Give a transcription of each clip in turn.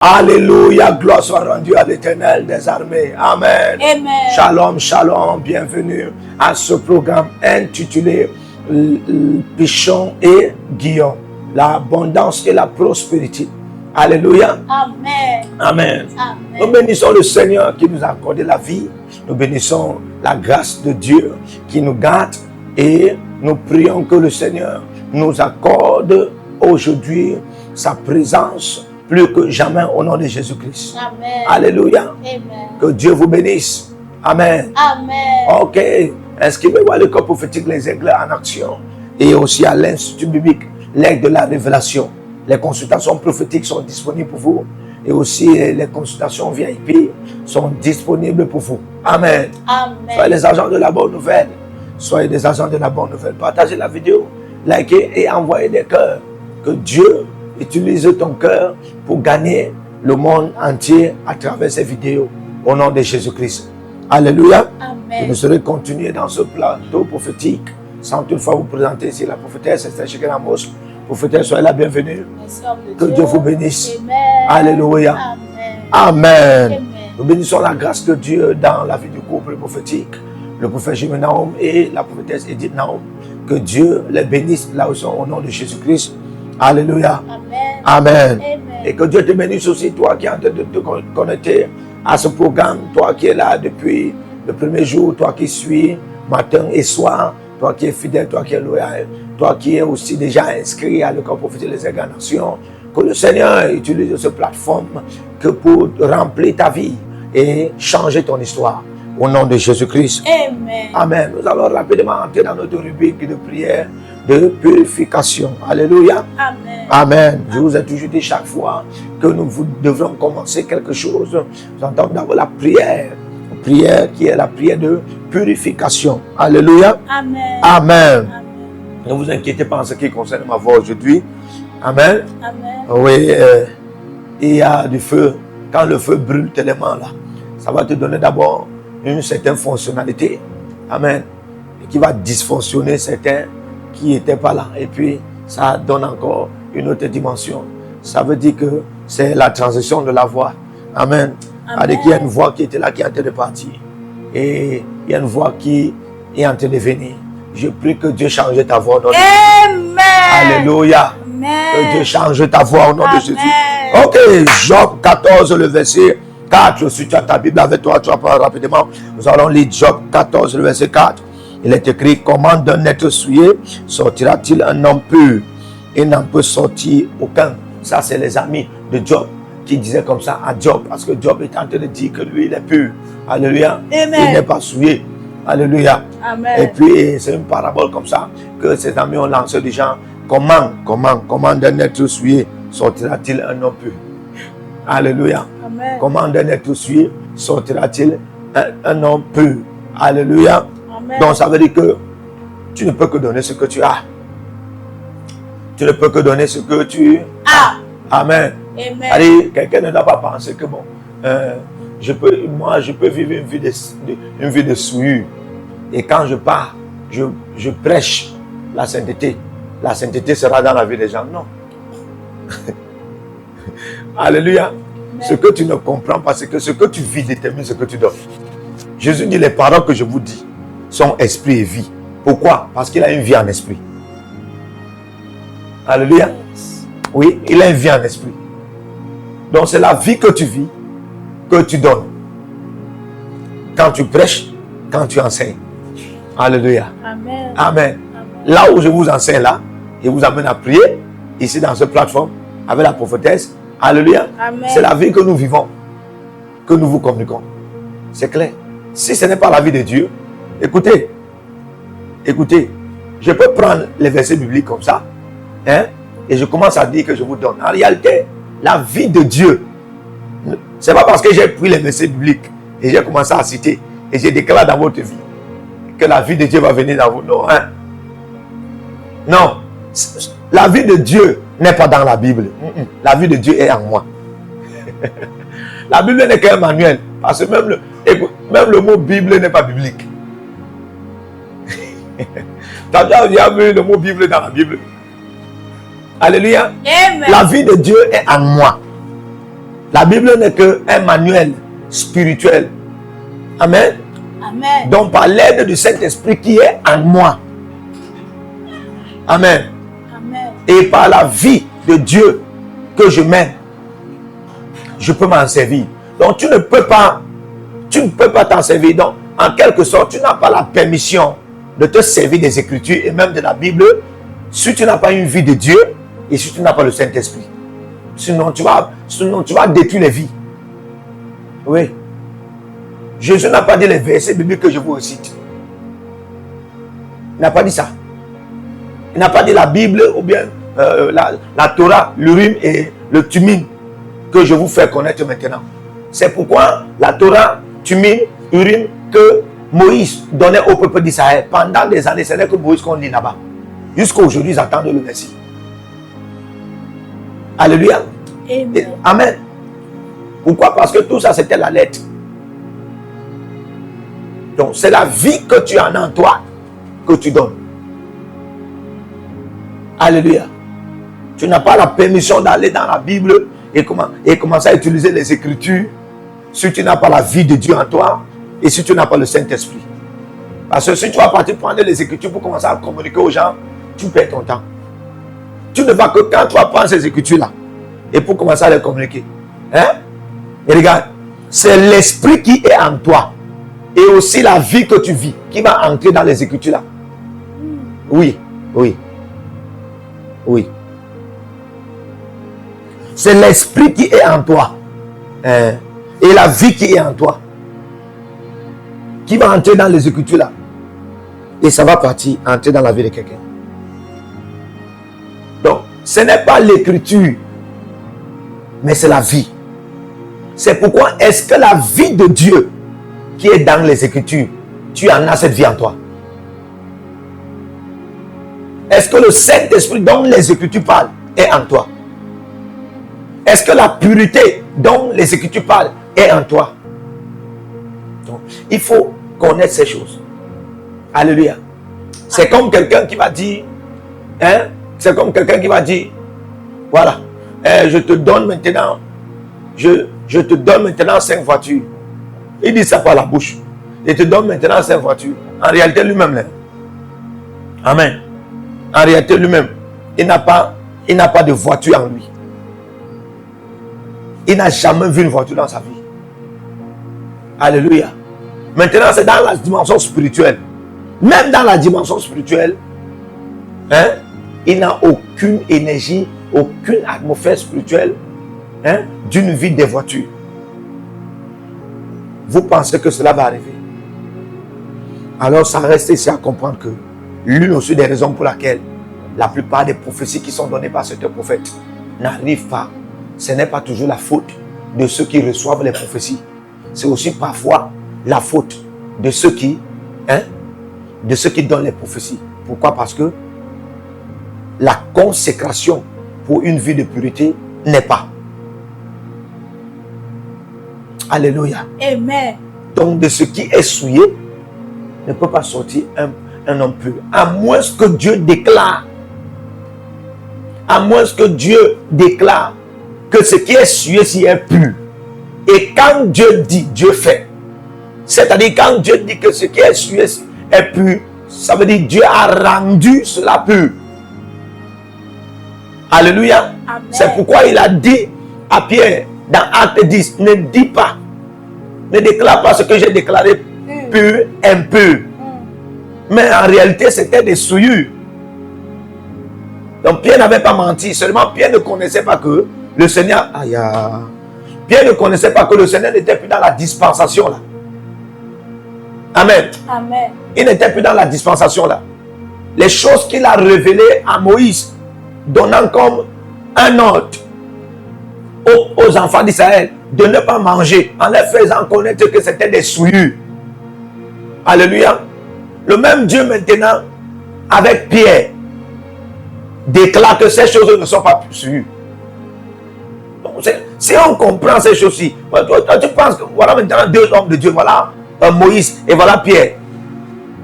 Alléluia, gloire soit rendue à l'Éternel des armées. Amen. Amen. Shalom, shalom, bienvenue à ce programme intitulé Pichon et Guillaume, l'abondance et la prospérité. Alléluia. Amen. Amen. Amen. Nous bénissons le Seigneur qui nous a accordé la vie. Nous bénissons la grâce de Dieu qui nous garde et nous prions que le Seigneur nous accorde aujourd'hui sa présence plus que jamais au nom de Jésus-Christ. Amen. Alléluia. Amen. Que Dieu vous bénisse. Amen. Amen. Ok. Inscrivez-vous à l'école prophétique Les Aigles en action et aussi à l'Institut biblique l'Aigle de la révélation. Les consultations prophétiques sont disponibles pour vous et aussi les consultations VIP sont disponibles pour vous. Amen. Amen. Soyez les agents de la bonne nouvelle. Soyez des agents de la bonne nouvelle. Partagez la vidéo, likez et envoyez des cœurs. Que Dieu utilise ton cœur pour gagner le monde entier à travers ces vidéos. Au nom de Jésus-Christ. Alléluia. Amen. Et nous serons continuer dans ce plateau prophétique sans toutefois vous présenter ici la prophétesse Esther Shekina Amos. Prophétesse, soyez la bienvenue. Merci, homme de Que Dieu vous bénisse. Amen. Alléluia. Amen. Amen. Amen. Nous bénissons la grâce de Dieu dans la vie du couple prophétique, le prophète Jimmy Naum et la prophétesse Edith Naum. Que Dieu les bénisse là où ils sont au nom de Jésus-Christ. Alléluia. Amen. Amen. Amen. Et que Dieu te bénisse aussi, toi qui es en train de te connecter à ce programme, toi qui es là depuis le premier jour, toi qui suis matin et soir, toi qui es fidèle, toi qui es loyal, toi qui es aussi déjà inscrit à l'école prophétique des Aigles en action. Que le Seigneur utilise cette plateforme que pour remplir ta vie et changer ton histoire. Au nom de Jésus-Christ. Amen. Amen. Nous allons rapidement entrer dans notre rubrique de prière de purification. Alléluia. Amen. Amen. Je vous ai toujours dit chaque fois que nous devrons commencer quelque chose. Nous entendons d'abord la prière. La prière qui est la prière de purification. Alléluia. Amen. Amen. Amen. Ne vous inquiétez pas en ce qui concerne ma voix aujourd'hui. Amen. Amen. Oui, il y a du feu. Quand le feu brûle tellement là, ça va te donner d'abord une certaine fonctionnalité. Amen. Et qui va dysfonctionner certains qui n'étaient pas là. Et puis, ça donne encore une autre dimension. Ça veut dire que c'est la transition de la voix. Amen. C'est-à-dire qu'il y a une voix qui était là, qui est en train de partir. Et il y a une voix qui est en train de venir. Je prie que Dieu change ta voix. Amen. Alléluia. Amen. Que Dieu change ta voix au nom de Amen. Jésus. Ok, Job 14, le verset 4. Si tu as ta Bible avec toi, tu vas prendre rapidement. Nous allons lire Job 14, le verset 4. Il est écrit: comment d'un être souillé sortira-t-il un homme pur? Il n'en peut sortir aucun. Ça, c'est les amis de Job qui disaient comme ça à Job. Parce que Job est en train de dire que lui, il est pur. Alléluia. Amen. Il n'est pas souillé. Alléluia. Amen. Et puis, c'est une parabole comme ça que ses amis ont lancé des gens. Comment d'un être souillé sortira-t-il un homme pur? Alléluia. Amen. Comment d'un être souillé sortira-t-il un homme pur? Alléluia. Amen. Donc, ça veut dire que tu ne peux que donner ce que tu as. Tu ne peux que donner ce que tu Ah. Amen. Amen. Allez, quelqu'un ne doit pas penser que bon, je peux vivre une vie de souillure. Et quand je pars, je prêche la sainteté. La sainteté sera dans la vie des gens. Non. Alléluia. Amen. Ce que tu ne comprends pas, c'est que ce que tu vis détermine ce que tu donnes. Jésus dit: les paroles que je vous dis sont esprit et vie. Pourquoi? Parce qu'il a une vie en esprit. Alléluia. Oui, il a une vie en esprit. Donc c'est la vie que tu vis, que tu donnes. Quand tu prêches, quand tu enseignes. Alléluia. Amen. Amen. Amen. Là où je vous enseigne là, je vous amène à prier, ici dans cette plateforme, avec la prophétesse. Alléluia. Amen. C'est la vie que nous vivons, que nous vous communiquons. C'est clair. Si ce n'est pas la vie de Dieu, écoutez, je peux prendre les versets bibliques comme ça, hein, et je commence à dire que je vous donne. En réalité, la vie de Dieu, c'est pas parce que j'ai pris les versets bibliques et j'ai commencé à citer et j'ai déclaré dans votre vie que la vie de Dieu va venir dans vous. Non, hein? Non. La vie de Dieu n'est pas dans la Bible. La vie de Dieu est en moi. La Bible n'est qu'un manuel. Parce que même le mot Bible n'est pas biblique. Tu as déjà vu le mot Bible dans la Bible? Alléluia. Amen. La vie de Dieu est en moi. La Bible n'est qu'un manuel spirituel. Amen. Amen. Donc par l'aide du Saint-Esprit qui est en moi. Amen. Amen. Et par la vie de Dieu que je mène, je peux m'en servir. Donc tu ne peux pas t'en servir. Donc en quelque sorte, tu n'as pas la permission de te servir des Écritures et même de la Bible si tu n'as pas une vie de Dieu et si tu n'as pas le Saint-Esprit. Sinon tu vas détruire les vies. Oui. Jésus n'a pas dit les versets bibliques que je vous recite. Il n'a pas dit ça. Il n'a pas dit la Bible ou bien la Torah, l'Urim et le Tumim que je vous fais connaître maintenant. C'est pourquoi la Torah, Tumim, Urim que Moïse donnait au peuple d'Israël pendant des années, ce n'est que Moïse qu'on lit là-bas. Jusqu'à aujourd'hui, ils attendent le Messie. Alléluia. Amen. Amen. Pourquoi? Parce que tout ça, c'était la lettre. Donc, c'est la vie que tu en as en toi que tu donnes. Alléluia. Tu n'as pas la permission d'aller dans la Bible et commencer à utiliser les Écritures si tu n'as pas la vie de Dieu en toi et si tu n'as pas le Saint-Esprit. Parce que si tu vas partir prendre les Écritures pour commencer à communiquer aux gens, tu perds ton temps. Tu ne vas que quand tu vas prendre ces Écritures-là et pour commencer à les communiquer. Hein? Et regarde, c'est l'Esprit qui est en toi et aussi la vie que tu vis qui va entrer dans les Écritures-là. Oui, oui. Oui. C'est l'Esprit qui est en toi. Et la vie qui est en toi. Qui va entrer dans les Écritures là. Et ça va partir, entrer dans la vie de quelqu'un. Donc, ce n'est pas l'Écriture. Mais c'est la vie. C'est pourquoi est-ce que la vie de Dieu qui est dans les Écritures, tu en as cette vie en toi? Est-ce que le Saint-Esprit dont les Écritures parlent est en toi? Est-ce que la pureté dont les Écritures parlent est en toi? Donc, il faut connaître ces choses. Alléluia. C'est comme quelqu'un qui va dire, hein? C'est comme quelqu'un qui va dire, voilà, je te donne maintenant, je te donne maintenant 5 voitures. Il dit ça par la bouche. Je te donne maintenant 5 voitures. En réalité, lui-même, là. Amen. En réalité, lui-même, il n'a pas de voiture en lui. Il n'a jamais vu une voiture dans sa vie. Alléluia. Maintenant, c'est dans la dimension spirituelle. Même dans la dimension spirituelle, hein, il n'a aucune énergie, aucune atmosphère spirituelle, hein, d'une vie des voitures. Vous pensez que cela va arriver? Alors, ça reste ici à comprendre que l'une aussi des raisons pour laquelle la plupart des prophéties qui sont données par certains prophètes n'arrivent pas, ce n'est pas toujours la faute de ceux qui reçoivent les prophéties. C'est aussi parfois la faute de ceux qui donnent les prophéties. Pourquoi? Parce que la consécration pour une vie de pureté n'est pas. Alléluia. Amen. Donc de ce qui est souillé ne peut pas sortir un homme pur. À moins que Dieu déclare. À moins que Dieu déclare que ce qui est souillé s'y est pur. Et quand Dieu dit, Dieu fait. C'est-à-dire quand Dieu dit que ce qui est souillé est pur, ça veut dire Dieu a rendu cela pur. Alléluia. Amen. C'est pourquoi il a dit à Pierre dans Acte 10, ne dis pas, ne déclare pas ce que j'ai déclaré pur, impur. Mais en réalité, c'était des souillures. Donc Pierre n'avait pas menti. Seulement Pierre ne connaissait pas que le Seigneur... Pierre ne connaissait pas que le Seigneur n'était plus dans la dispensation là. Amen. Amen. Il n'était plus dans la dispensation là. Les choses qu'il a révélées à Moïse, donnant comme un ordre aux enfants d'Israël de ne pas manger, en leur faisant connaître que c'était des souillures. Alléluia. Le même Dieu maintenant, avec Pierre, déclare que ces choses ne sont pas souillures. Donc, si on comprend ces choses-ci, tu penses que voilà maintenant 2 hommes de Dieu, voilà Moïse et voilà Pierre.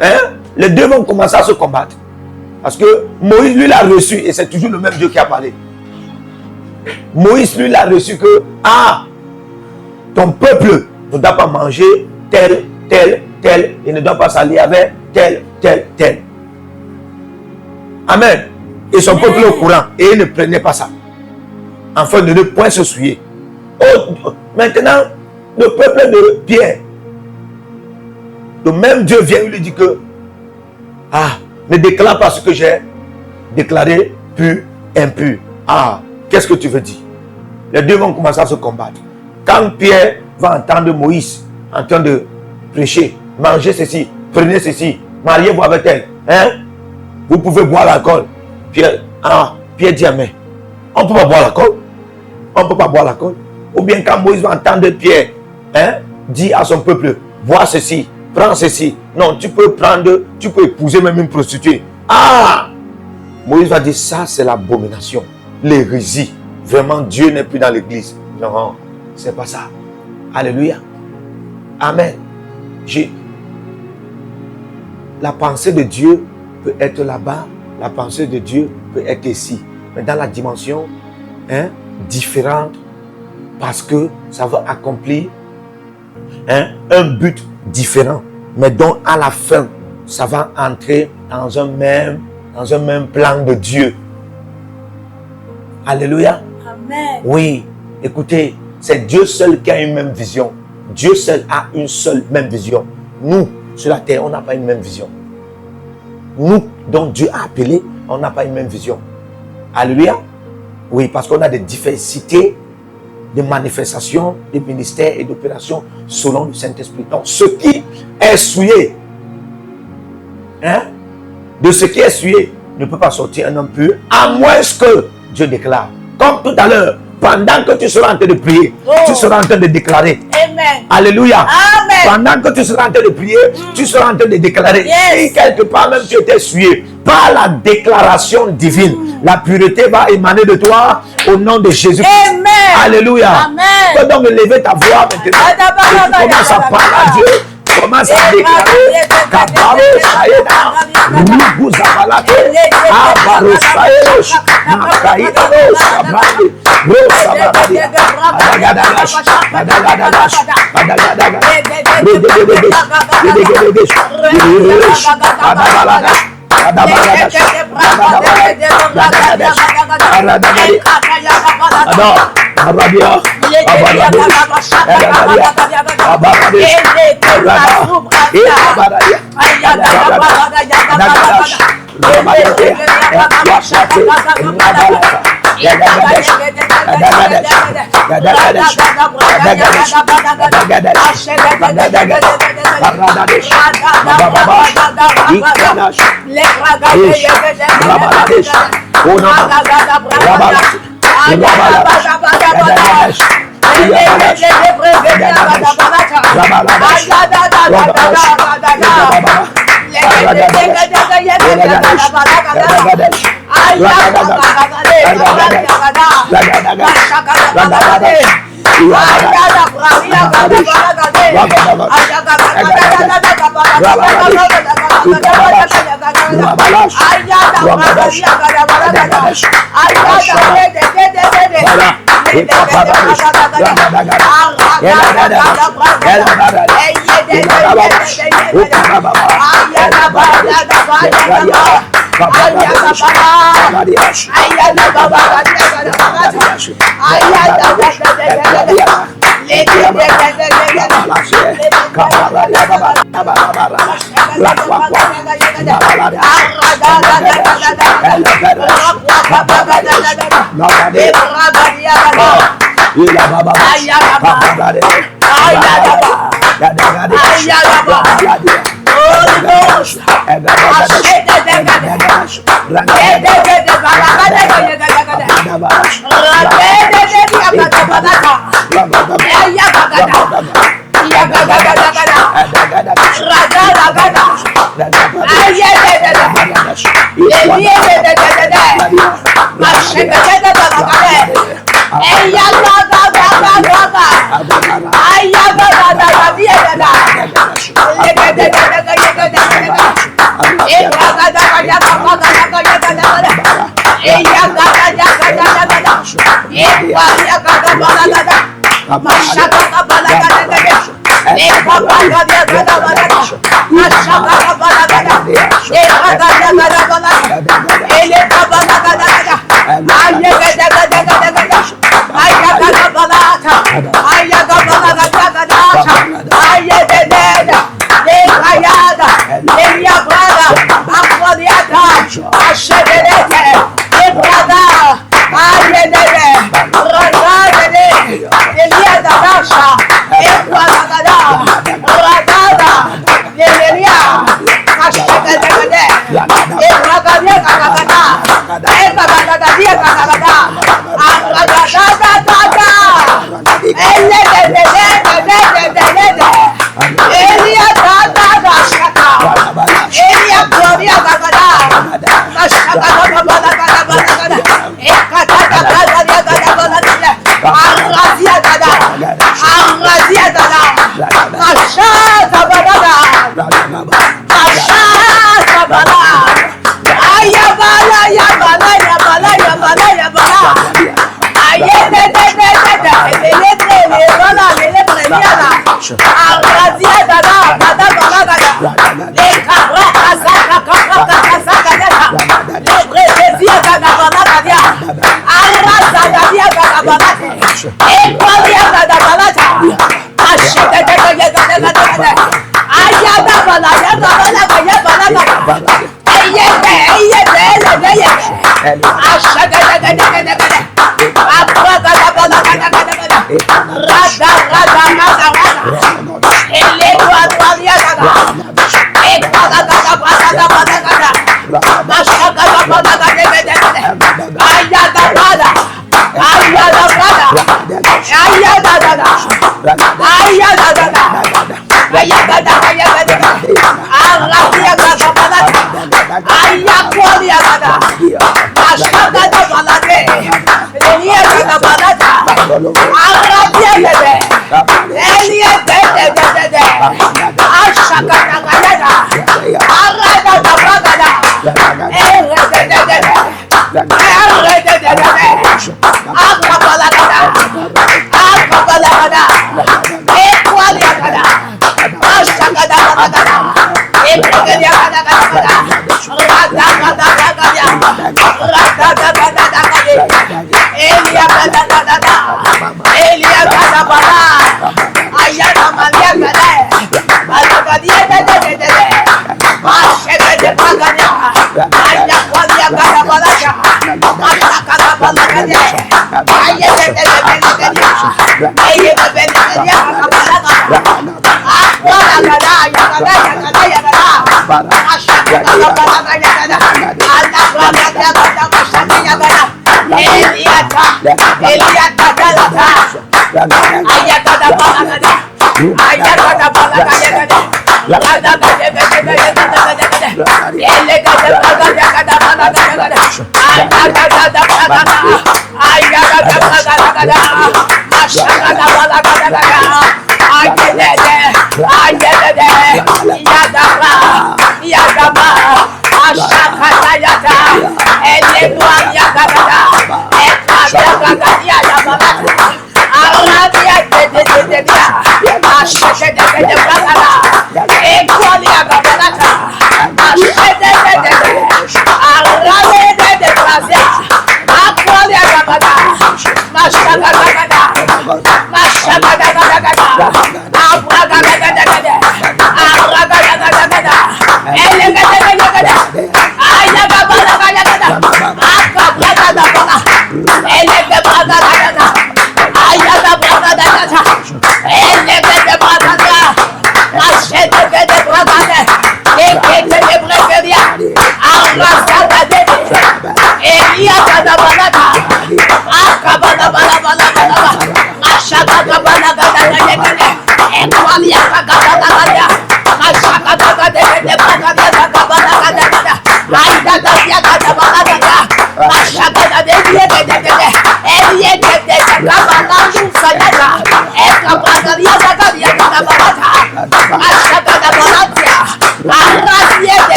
Hein? Les 2 vont commencer à se combattre. Parce que Moïse, lui, l'a reçu et c'est toujours le même Dieu qui a parlé. Moïse, lui, l'a reçu que, ton peuple ne doit pas manger tel, et ne doit pas s'allier avec tel. Amen. Et son peuple est au courant. Et il ne prenait pas ça. Afin de ne point se souiller. Oh, maintenant, le peuple de Pierre, le même Dieu vient lui dire que ne déclare pas ce que j'ai déclaré pur, impur. Qu'est-ce que tu veux dire? Les deux vont commencer à se combattre. Quand Pierre va entendre Moïse en train de prêcher, mangez ceci, prenez ceci, mariez-vous avec elle, vous pouvez boire l'alcool. Pierre dit amen. On ne peut pas boire l'alcool. On ne peut pas boire l'alcool. Ou bien quand Moïse va entendre Pierre dit à son peuple, bois ceci, prends ceci. Non, tu peux épouser même une prostituée. Moïse va dire, ça c'est l'abomination, l'hérésie. Vraiment, Dieu n'est plus dans l'église. Non, c'est pas ça. Alléluia. Amen. La pensée de Dieu peut être là-bas. La pensée de Dieu peut être ici. Mais dans la dimension différente. Parce que ça va accomplir un but différent. Mais donc à la fin, ça va entrer dans un même plan de Dieu. Alléluia. Amen. Oui, écoutez, c'est Dieu seul qui a une même vision. Dieu seul a une seule même vision. Nous, sur la terre, on n'a pas une même vision. Nous, dont Dieu a appelé, on n'a pas une même vision. Alléluia. Oui, parce qu'on a des diversités de manifestations, de ministères et d'opérations selon le Saint-Esprit. Donc, ce qui est souillé, de ce qui est souillé, ne peut pas sortir un homme pur, à moins que Dieu déclare. Comme tout à l'heure, pendant que tu seras en train de prier, tu seras en train de déclarer. Amen. Alléluia. Amen. Pendant que tu seras en train de prier, tu seras en train de déclarer. Yes. Et quelque part même tu étais souillé par la déclaration divine. La pureté va émaner de toi au nom de Jésus. Amen. Alléluia. Amen. Tu peux donc lever ta voix maintenant. Et tu commences à parler à Dieu. Commence à déclarer. Kabaro Saïda. Rubu Zabalate. Abaro Saïdos. Makaïdos. Sabrade. Rosabarade. Adagadagas. Adagadagas. Adagadagas. Rededededes. Rededededes. Rededededes. Adabalagas. Adabalagas. Adabalagas. Adabalagas. Ador. Ababia. Ababia.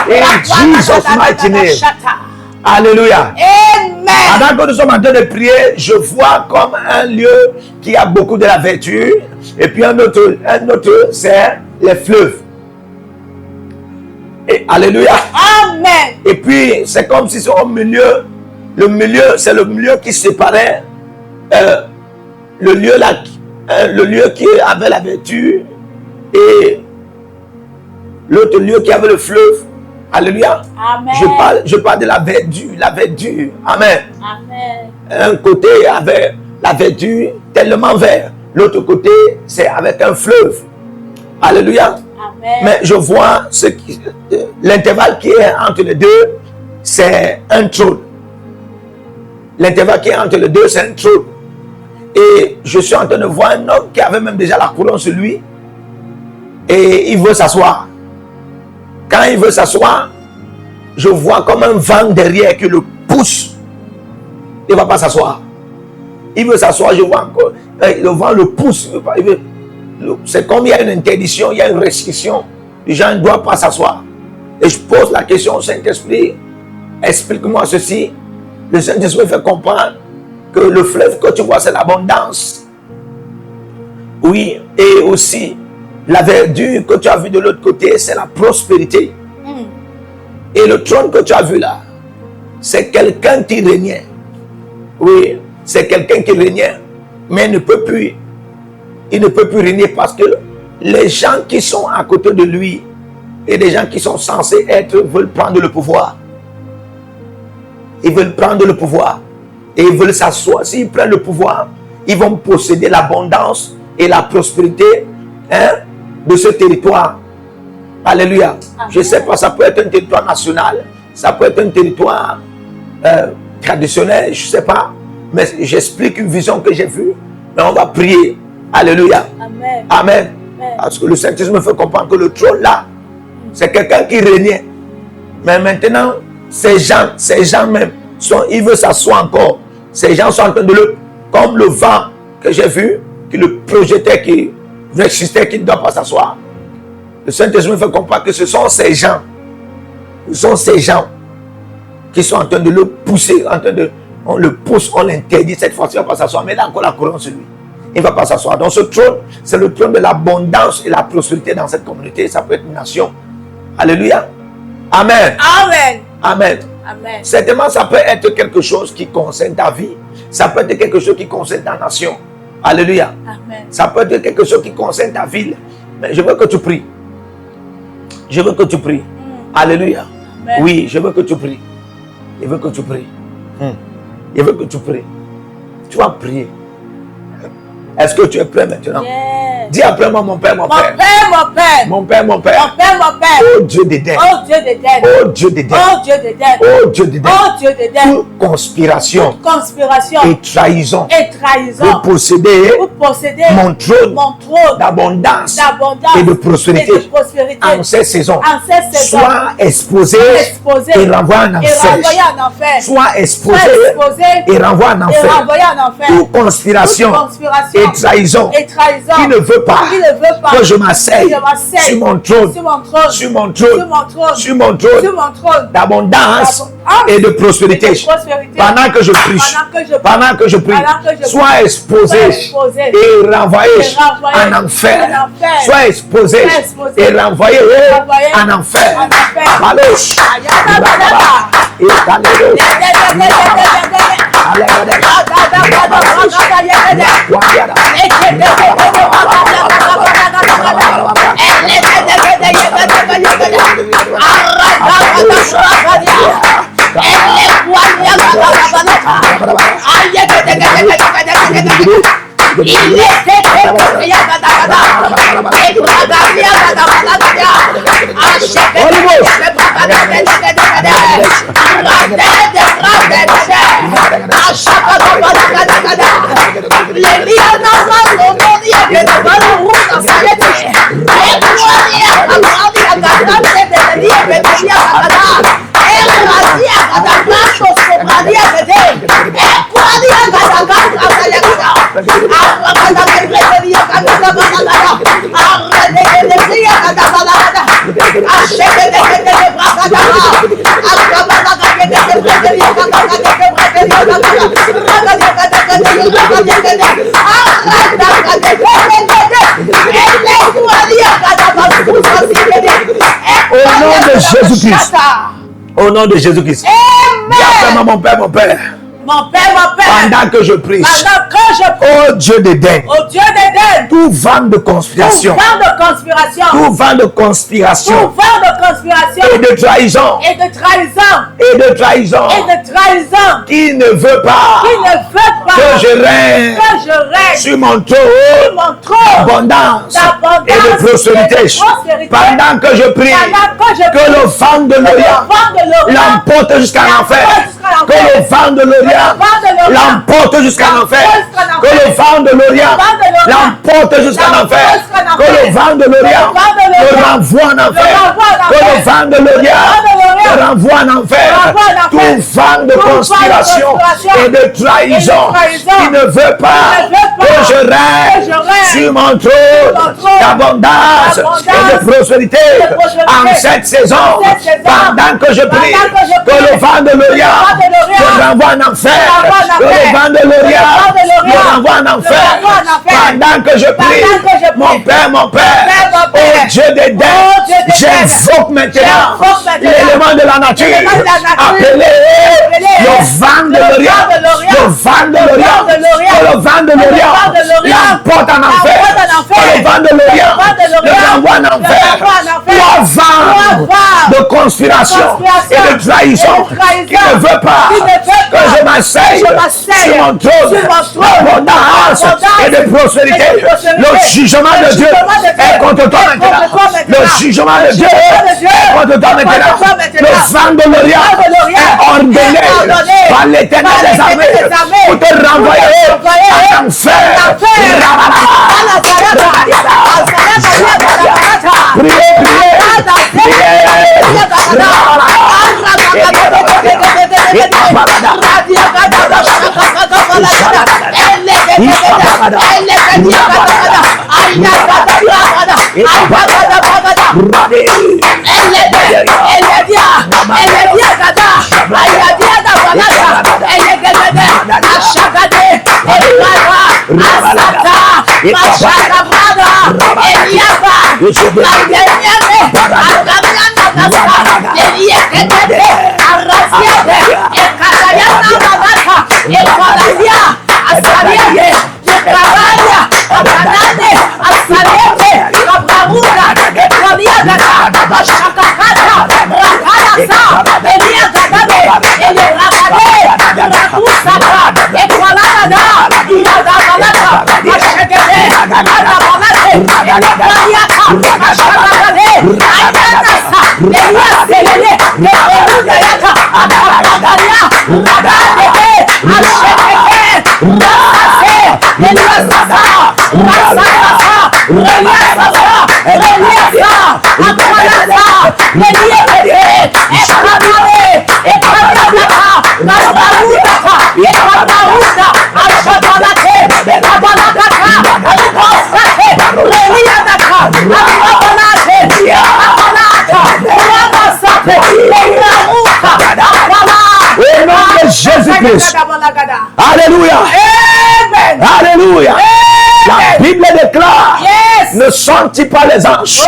In Jesus' mighty name. Hallelujah. Amen. Pendant que nous sommes en train de prier, je vois comme un lieu qui a beaucoup de la vertu. Et puis un autre c'est les fleuves. Et alléluia. Amen. Et puis c'est comme si c'est au milieu. Le milieu, c'est le milieu qui séparait le lieu là, le lieu qui avait la vertu et l'autre lieu qui avait le fleuve. Alléluia. Amen. Je parle de la verdure. La verdure. Amen. Amen. Un côté avait la verdure tellement vert. L'autre côté, c'est avec un fleuve. Alléluia. Amen. Mais je vois l'intervalle qui est entre les deux, c'est un trône. L'intervalle qui est entre les deux, c'est un trône. Et je suis en train de voir un homme qui avait même déjà la couronne sur lui. Et il veut s'asseoir. Quand il veut s'asseoir, je vois comme un vent derrière qui le pousse. Il ne va pas s'asseoir. Il veut s'asseoir, je vois encore. Le vent le pousse. C'est comme il y a une interdiction, il y a une restriction. Les gens ne doivent pas s'asseoir. Et je pose la question au Saint-Esprit. Explique-moi ceci. Le Saint-Esprit fait comprendre que le fleuve que tu vois, c'est l'abondance. Oui, et aussi, la verdure que tu as vue de l'autre côté, c'est la prospérité. Et le trône que tu as vu là, c'est quelqu'un qui régnait. Oui, c'est quelqu'un qui régnait. Mais il ne peut plus régner parce que les gens qui sont à côté de lui et les gens qui sont censés être veulent prendre le pouvoir. Ils veulent prendre le pouvoir. Et ils veulent s'asseoir. S'ils prennent le pouvoir, ils vont posséder l'abondance et la prospérité de ce territoire. Alléluia. Amen. Je ne sais pas, ça peut être un territoire national, ça peut être un territoire traditionnel, je ne sais pas. Mais j'explique une vision que j'ai vue. Mais on va prier. Alléluia. Amen. Amen. Amen. Parce que le Saint-Esprit me fait comprendre que le trône là, c'est quelqu'un qui régnait. Mais maintenant, ces gens même, ils veulent s'asseoir encore. Ces gens sont en train de comme le vent que j'ai vu, qui le projetait, qui resistait, qui ne doit pas s'asseoir. Le Saint-Esprit me fait comprendre que ce sont ces gens. Ce sont ces gens qui sont en train de le pousser, on le pousse, on l'interdit. Cette fois-ci, il ne va pas s'asseoir, mais il a encore la couronne sur lui. Il ne va pas s'asseoir. Donc ce trône, c'est le trône de l'abondance et la prospérité dans cette communauté. Ça peut être une nation. Alléluia. Amen. Amen. Amen. Amen. Certainement, ça peut être quelque chose qui concerne ta vie. Ça peut être quelque chose qui concerne ta nation. Alléluia. Amen. Ça peut être quelque chose qui concerne ta ville. Mais je veux que tu pries. Je veux que tu pries. Alléluia. Amen. Oui, je veux que tu pries. Je veux que tu pries. Je veux que tu pries. Tu vas prier. Est-ce que tu es prêt maintenant? Yes. Dis après moi, mon Père, mon Père. Mon Père. Mon Père, mon Père. Mon Père, mon Père. Oh Dieu d'Éden. Oh Dieu d'Éden. Oh Dieu d'Éden. Oh Dieu d'Éden. Oh Dieu d'Éden. Oh Dieu d'Éden. Toute conspiration Conspiration et trahison et trahison pour posséder pour posséder mon trône d'abondance et de prospérité en ces saisons. Soit exposé et renvoie en enfer. Soit exposé et renvoie en enfer. Toute conspiration et trahison qui ne veut pas que je m'asseye sur mon trône, sur mon trône d'abondance et de prospérité. Pendant que je prie, sois exposé et renvoyé en enfer. Sois exposé et renvoyé en enfer. Malouche. Au nom de Jésus-Christ. Au nom de Jésus-Christ. Dis mon Père, mon Père. Mon Père, pendant que je prie, oh Dieu d'Éden, tout vent de conspiration, tout vent de conspiration, et de trahison, qui ne veut pas que je règne sur mon trône d'abondance et de prospérité, pendant que je prie, que le vent de l'Orient l'emporte jusqu'à l'enfer, que le vent de l'Orient l'emporte jusqu'à l'enfer, que le vent de l'Orient l'emporte jusqu'à l'enfer, que le vent de l'Orient le renvoie en enfer, que le vent de l'Orient le renvoie en enfer, tout vent de conspiration et de trahison qui ne veut pas que je règne sur mon trône d'abondance et de prospérité en cette saison, pendant que je prie, que le vent de l'Orient le renvoie en enfer, que le vent de l'Orient le renvoie en enfer, pendant que je prie, mon Père, oh Dieu d'Éden, j'invoque maintenant l'élément de la nature, appelé le vent de l'Orient, le vent de l'Orient, que le vent de l'Orient l'emporte en enfer, que le vent de l'Orient le renvoie en enfer, trois vents de conspiration et de trahison qui ne veut pas que je m'asseye sur mon trône d'abondance et de prospérité. Le jugement de Dieu est contre toi maintenant. Le jugement de Dieu est contre toi maintenant. Le vent de l'Orient est ordonné par l'Éternel des armées pour te renvoyer en enfer. Priez. Au nom de Jésus-Christ. Alléluia. Alléluia. La Bible déclare, ne sont-ils pas les anges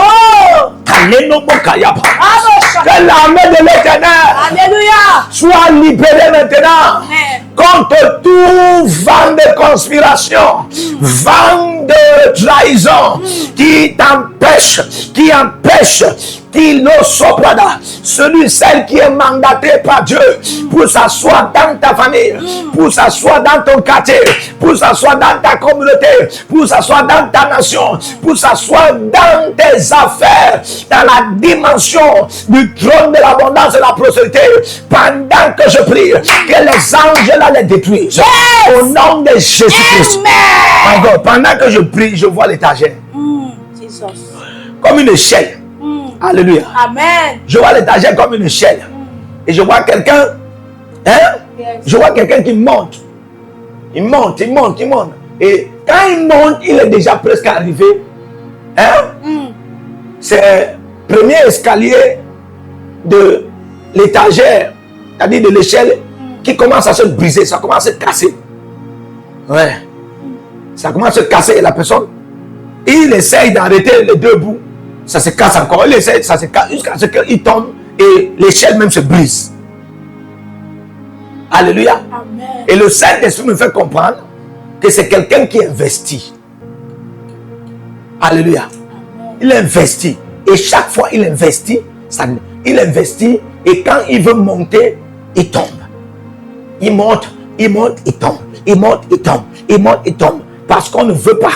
que l'armée de l'Éternel soit libérée maintenant contre tout vent de conspiration, vent de trahison qui t'empêche, qui empêche, qui le soprada, celle qui est mandaté par Dieu pour s'asseoir dans ta famille, pour s'asseoir dans ton quartier, pour s'asseoir dans ta communauté, pour s'asseoir dans ta nation, pour s'asseoir dans tes affaires, dans la dimension du trône de l'abondance et de la prospérité, pendant que je prie, que les anges là les détruisent. Au nom de Jésus-Christ. Encore, pendant que je prie, je vois l'étagère comme une échelle. Alléluia. Amen. Je vois l'étagère comme une échelle. Et je vois quelqu'un, je vois quelqu'un qui monte. Il monte. Et quand il monte, il est déjà presque arrivé. C'est le premier escalier de l'étagère, c'est-à-dire de l'échelle, qui commence à se briser, ça commence à se casser. Ouais. Ça commence à se casser et la personne, il essaye d'arrêter les deux bouts. Ça se casse encore. Il essaye, ça se casse jusqu'à ce qu'il tombe et l'échelle même se brise. Alléluia. Amen. Et le Saint-Esprit me fait comprendre que c'est quelqu'un qui investit. Alléluia. Amen. Il investit. Et chaque fois il investit, il investit. Et quand il veut monter, il tombe. Il monte, il tombe. Il monte, il tombe. Il monte, il tombe. Parce qu'on ne veut pas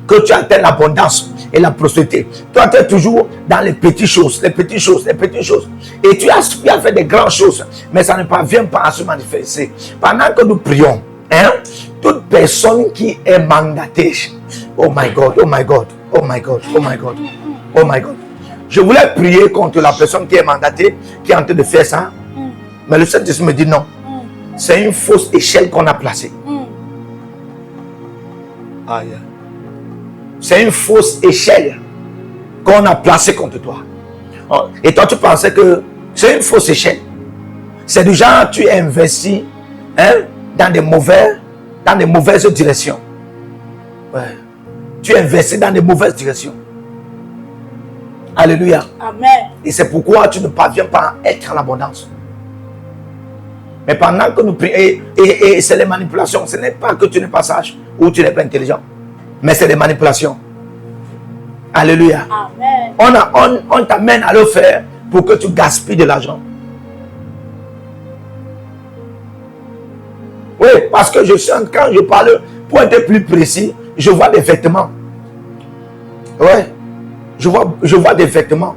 que tu atteignes l'abondance et la prospérité. Toi, tu es toujours dans les petites choses, les petites choses, les petites choses. Et tu aspires à faire des grandes choses, mais ça ne parvient pas à se manifester. Pendant que nous prions, hein, toute personne qui est mandatée, oh my God, oh my God, oh my God, oh my God, oh my God. Je voulais prier contre la personne qui est mandatée, qui est en train de faire ça, mais le Saint-Esprit me dit non. C'est une fausse échelle qu'on a placée. Aïe. C'est une fausse échelle qu'on a placée contre toi. Et toi, tu pensais que c'est une fausse échelle. C'est du genre, tu investis, hein, dans des mauvaises directions. Ouais. Tu investis dans des mauvaises directions. Alléluia. Amen. Et c'est pourquoi tu ne parviens pas à être en abondance. Mais pendant que nous prions, et c'est les manipulations, ce n'est pas que tu n'es pas sage ou tu n'es pas intelligent, mais c'est des manipulations. Alléluia. Amen. On t'amène à le faire pour que tu gaspilles de l'argent. Oui, parce que je sens, quand je parle, pour être plus précis, je vois des vêtements. Oui, je vois des vêtements.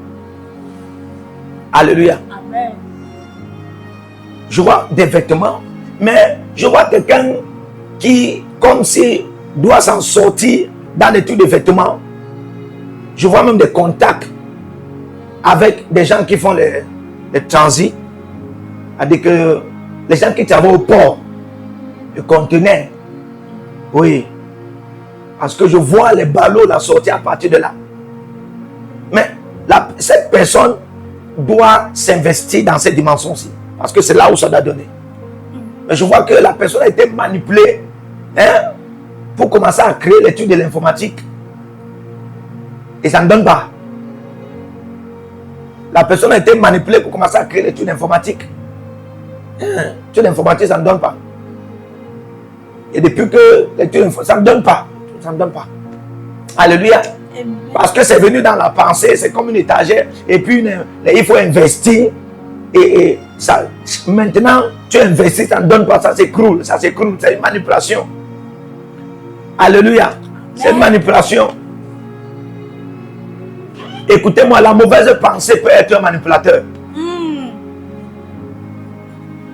Alléluia. Amen. Je vois des vêtements, mais je vois quelqu'un qui, comme s'il doit s'en sortir dans les trucs de vêtements. Je vois même des contacts avec des gens qui font les transits. C'est-à-dire que les gens qui travaillent au port, le conteneur. Oui. Parce que je vois les ballots la sortir à partir de là. Mais cette personne doit s'investir dans cette dimension-ci. Parce que c'est là où ça doit donner. Mais je vois que la personne a été manipulée, hein, pour commencer à créer l'étude de l'informatique. Et ça ne donne pas. La personne a été manipulée pour commencer à créer l'étude informatique. L'étude d'informatique, ça ne donne pas. Et depuis que l'étude informatique, ça ne donne pas. Ça ne donne pas. Alléluia. Amen. Parce que c'est venu dans la pensée, c'est comme une étagère. Et puis, il faut investir. Et ça, maintenant, tu investis, ça ne donne pas, ça s'écroule. Ça s'écroule, c'est une manipulation. Alléluia. C'est une manipulation. Écoutez-moi, la mauvaise pensée peut être un manipulateur.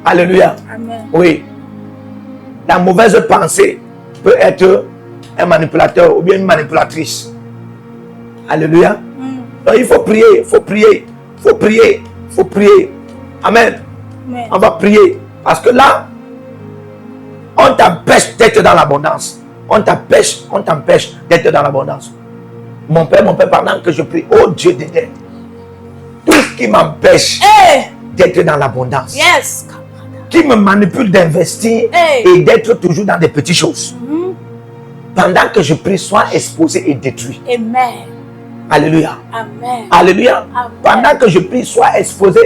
Alléluia. Amen. Oui. La mauvaise pensée peut être un manipulateur ou bien une manipulatrice. Alléluia. Donc il faut prier, il faut prier, il faut prier, il faut prier. Amen. Amen. On va prier. Parce que là, on t'empêche d'être dans l'abondance. On t'empêche d'être dans l'abondance. Mon Père, pendant que je prie, oh Dieu d'Éden, tout ce qui m'empêche d'être dans l'abondance, Yes. qui me manipule d'investir et d'être toujours dans des petites choses, pendant que je prie, sois exposé et détruit. Amen. Alléluia. Amen. Alléluia. Amen. Pendant que je prie, sois exposé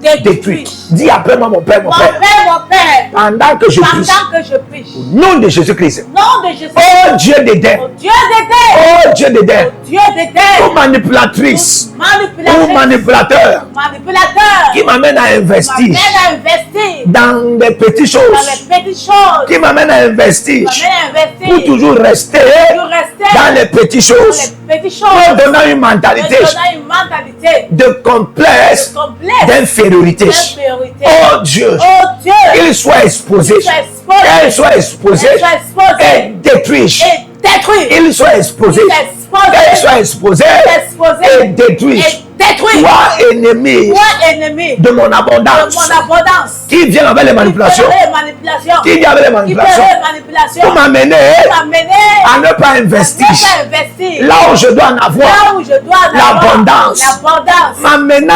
et détruit. Dis après moi, mon Père, mon Père. Mon Père. Pendant que je prie, Pendant que je prie. au nom de Jésus-Christ. Nom de Jésus. Oh Dieu d'Éden. Oh Dieu d'Éden. Oh Dieu d'Éden. Dieu d'Éden. Oh manipulatrice. Manipulateur. Oh manipulateur. Manipulateur. Qui m'amène à investir M'amène à investir dans des petites choses. dans les petites choses. Qui m'amène à investir M'amène à investir pour toujours rester pour rester dans les petites dans choses. les petites choses. En donnant une mentalité Donnant une mentalité de complexe de complexe d'infériorité. d'infériorité. Oh Dieu, Oh Dieu. qu'il soit exposé, Qu'il soit exposé. qu'elle soit exposée Qu'elle soit exposée. et détruit. Et détruit. Il soit exposé, Qu'il soit exposé. qu'elle soit exposée Exposé. et détruit. Et détruit. Toi ennemi Toi ennemi de mon de abondance, mon abondance. qui vient avec les manipulations, Qui fait les manipulations. qui vient avec les Qui fait manipulations, les manipulations. pour m'amener M'amener à ne pas investir à ne pas investir là où je dois en avoir là où je dois en avoir l'abondance, l'abondance. m'amenant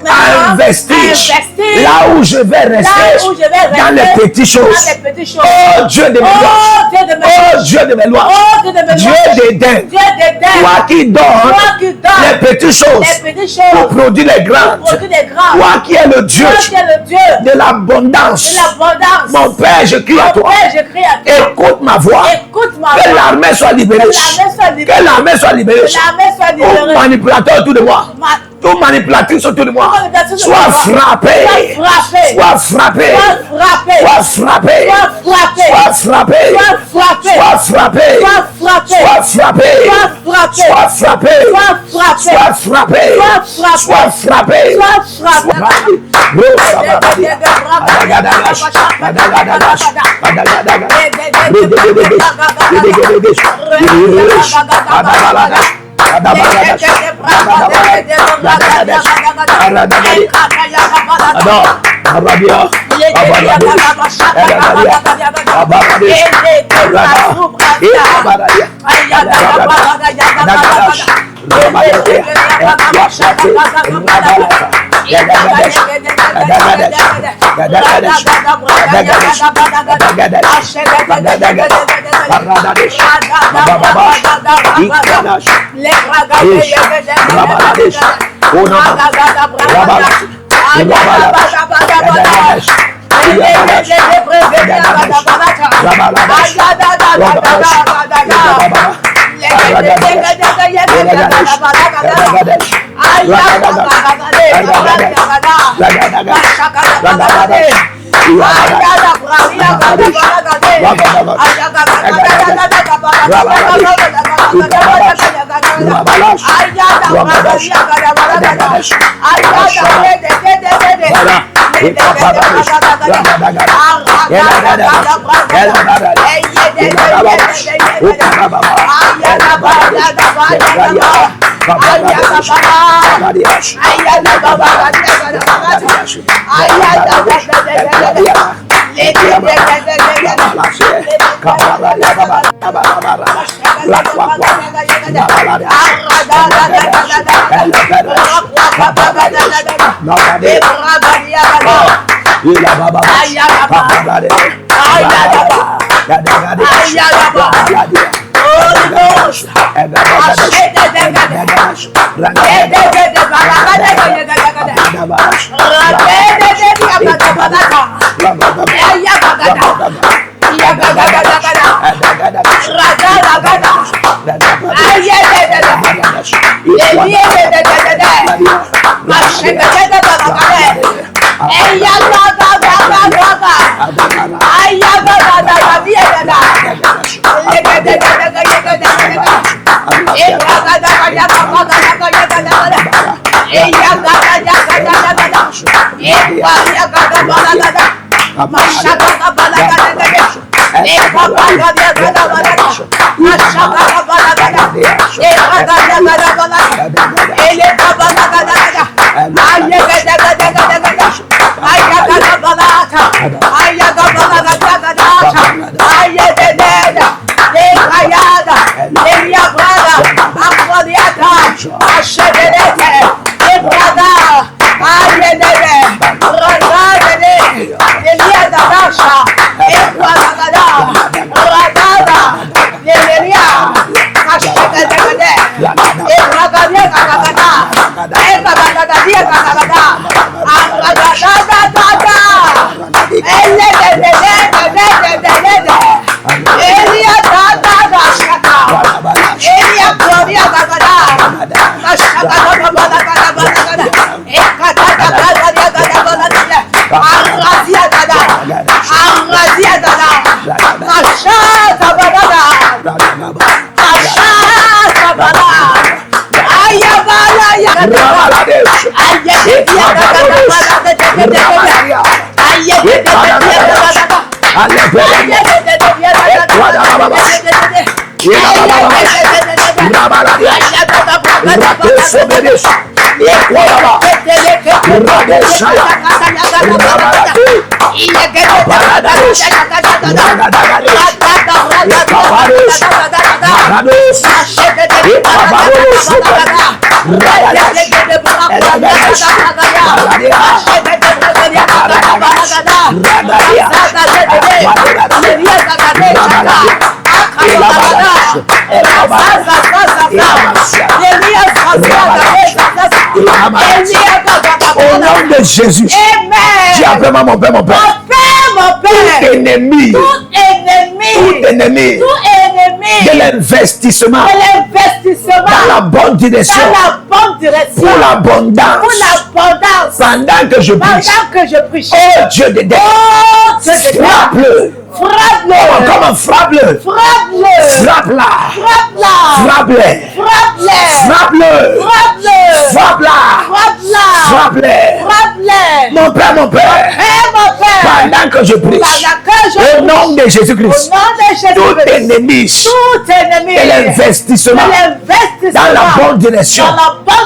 un vestige là où je vais rester dans les petites choses. Oh Dieu de mes louanges. Oh Dieu de mes louanges. Dieu d'Éden. Toi qui donnes les petites choses pour produire les grandes. Toi qui es le Dieu de l'abondance. Mon Père, je crie à toi. Écoute ma voix. Que l'armée soit libérée. Que l'armée soit libérée. Tout manipulateur autour de moi. Tout manipulatrice autour de moi. Sois frappé. Sois frappé. Sois frappé. Sois frappé. Sois frappé. Sois frappé. Sois frappé. Sois frappé. Sois frappé. Au nom de Jésus. Dis après moi, mon Père, mon Père. Tout ennemi de l'investissement dans la bonne direction pour l'abondance pendant que je prie. Oh Dieu de Dieu, frappe-le. Comment frappe-le? Frappe-la. Mon Père, pendant que je prie, au nom de Jésus-Christ, tout ennemi de l'investissement dans la bonne direction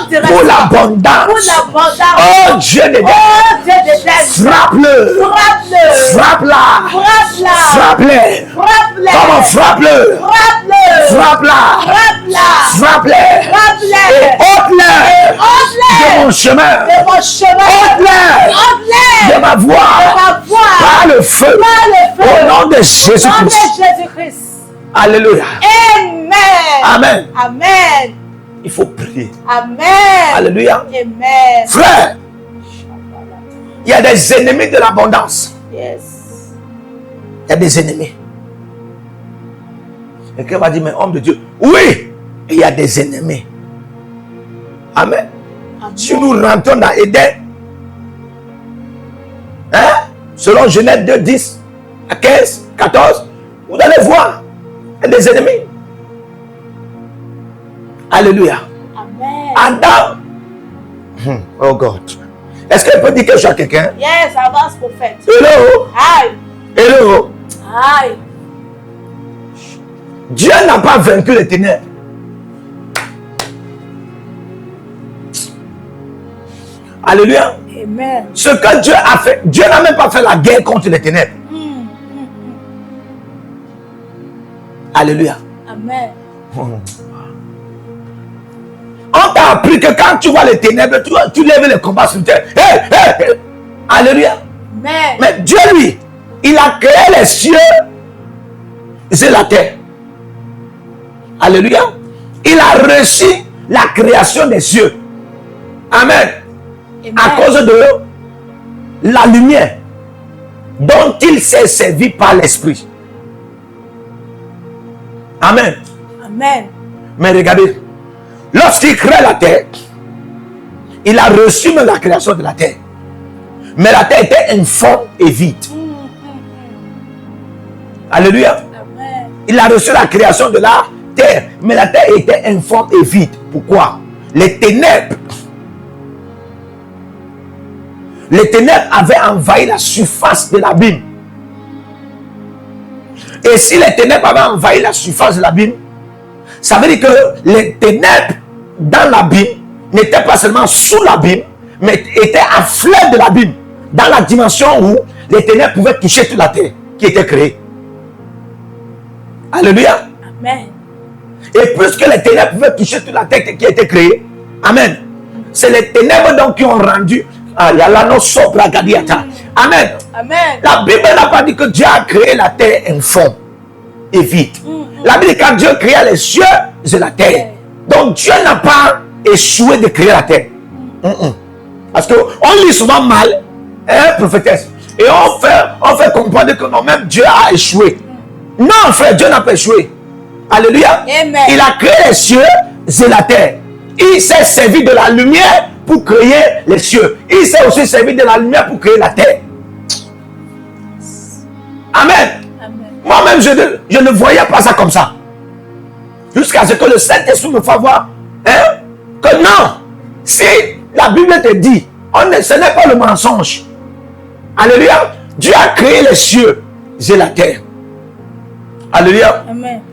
pour l'abondance, oh Dieu de Dieu, frappe-le. Comment frappe-le? Frappe-le. Et ôte-le de mon chemin. Ôte-le de ma voix. Par le feu. Au nom de Jésus-Christ. Alléluia. Amen. Il faut prier. Alléluia. Frère, il y a des ennemis de l'abondance. Il y a des ennemis. Et quelqu'un va dire, mais homme de Dieu, oui, il y a des ennemis. Amen. Si nous rentrons dans Éden, selon Genèse 2, 10 à 15, 14, vous allez voir, il y a des ennemis. Alléluia. Adam. Oh God. Est-ce qu'elle peut dire quelque chose à quelqu'un? Yes, avance prophète. Hello. Hello. Dieu n'a pas vaincu les ténèbres. Alléluia. Amen. Ce que Dieu a fait, Dieu n'a même pas fait la guerre contre les ténèbres. Alléluia. Amen. On t'a appris que quand tu vois les ténèbres, tu lèves les combats sur terre. Alléluia. Amen. Mais Dieu, lui, il a créé les cieux et la terre. Alléluia. Il a reçu la création des cieux. Amen. À cause de la lumière dont il s'est servi par l'esprit. Amen. Mais regardez, lorsqu'il crée la terre, il a reçu même la création de la terre. Mais la terre était informe et vide. Alléluia. Il a reçu la création de la terre, mais la terre était informe et vide. Pourquoi? Les ténèbres avaient envahi la surface de l'abîme. Et si les ténèbres avaient envahi la surface de l'abîme, ça veut dire que les ténèbres dans l'abîme n'étaient pas seulement sous l'abîme, mais étaient à fleur de l'abîme, dans la dimension où les ténèbres pouvaient toucher toute la terre qui était créée. Alléluia. Amen. Et plus que les ténèbres pouvaient toucher toute la terre qui était créée, amen. C'est les ténèbres donc qui ont rendu. Amen. La Bible n'a pas dit que Dieu a créé la terre informe et vide. La Bible dit que quand Dieu créa les cieux et la terre. Donc Dieu n'a pas échoué de créer la terre. Parce qu'on lit souvent mal, prophétesse. Et on fait comprendre que non, même Dieu a échoué. Non, frère, Dieu n'a pas échoué. Alléluia. Amen. Il a créé les cieux et la terre. Il s'est servi de la lumière pour créer les cieux. Il s'est aussi servi de la lumière pour créer la terre. Amen. Moi-même, je ne voyais pas ça comme ça. Jusqu'à ce que le Saint-Esprit me fasse voir que non, si la Bible te dit, ce n'est pas le mensonge. Alléluia. Dieu a créé les cieux et la terre. Alléluia.